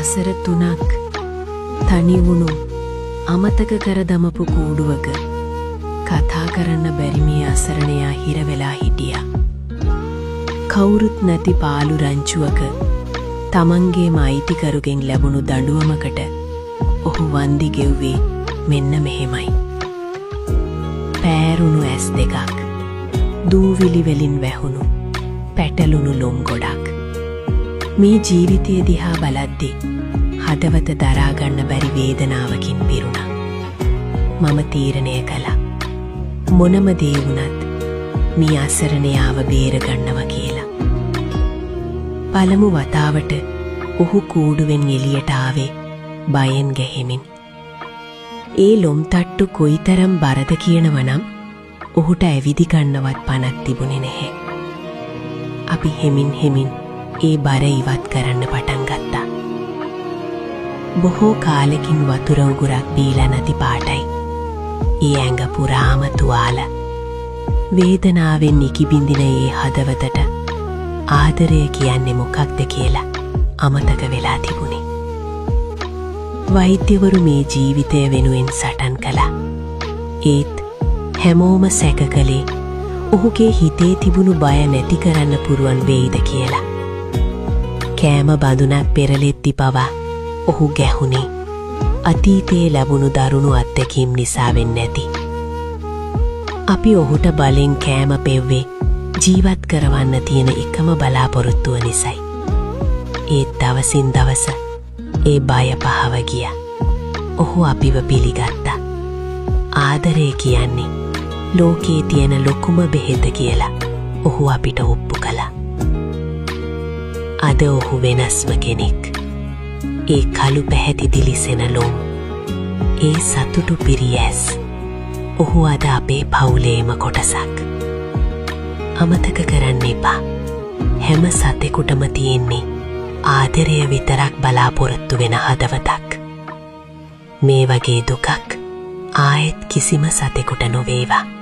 වසර 3ක් තනි වුණු අමතක කර දමපු කූඩුවක කතා කරන්න බැරි මේ අසරණයා හිර වෙලා හිටියා. කවුරුත් නැති පාළු රංචුවක තමන්ගේම අයිතිකරුගෙන් ලැබුණු දඬුවමකට ඔහු වන්දි ගෙව්වේ මෙන්න මෙහෙමයි. පෑරුණු ඇස් දෙකක්, දූවිලි වලින් වැහුණු පැටලුණු ලොම් ගොඩක්. මේ ජීවිතය දිහා බලද්දී හදවත දරා ගන්න බැරි වේදනාවකින් පිරුණා. මම තීරණය කළා මොනම දේ වුණත් මේ අසරණයාව බේර ගන්නවා කියලා. පළමු වතාවට ඔහු කූඩුවෙන් එළියට ආවේ බයෙන් ගැහෙමින්. ඒ ලොම් තට්ටු කොයිතරම් බරද කියනවනම් ඔහුට ඇවිදි ගන්නවත් පණක් තිබුණේ නැහැ. අපි හෙමින් හෙමින් ඒ බර ඉවත් කරන්න පටන් ගත්තා. බොහෝ කාලෙකින් වතුර උගුරක් බීලා නැති පාටයි. ඒ ඇඟ පුරාම තුවාල. වේදනාවෙන් නිකිබින්දින ඒ හදවතට ආදරය කියන්නේ මොකක්ද කියලා අමතක වෙලා තිබුණේ. වෛද්‍යවරු මේ ජීවිතය වෙනුවෙන් සටන් කළා. ඒත් හැමෝම සැක කළේ ඔහුගේ හිතේ තිබුණු බය නැති කරන්න පුරුවන් වෙයිද කියලා. කෑම බඳුනක් පෙරලෙද්දි පවා ඔහු ගැහුණේ අතීතයේ ලැබුණු දරුණු අත්දැකීම් නිසා වෙන්නේ නැති. අපි ඔහුට බලෙන් කෑම පෙව්වේ ජීවත් කරවන්න තියෙන එකම බලාපොරොත්තුව නිසයි. ඒත් දවසින් දවස ඒ බය පහව ගියා. ඔහු අපිව පිළිගත්තා. ආදරය කියන්නේ ලෝකයේ තියෙන ලොකුම බෙහෙත කියලා ඔහු අපිට ඔප්පු කළා. අද ඔහු වෙනස්ම කෙනෙක්. ඒ කළු පැහැති දිලිසෙන ලොම්, ඒ සතුටු පිරියැස්. ඔහු අද අපේ පවුලේම කොටසක්. අමතක කරන්න එපා. හැම සතෙකුටම තියෙන්නේ ආදරය විතරක් බලාපොරොත්තු වෙන හදවතක්. මේ වගේ දුකක් ආයෙත් කිසිම සතෙකුට නොවේවා.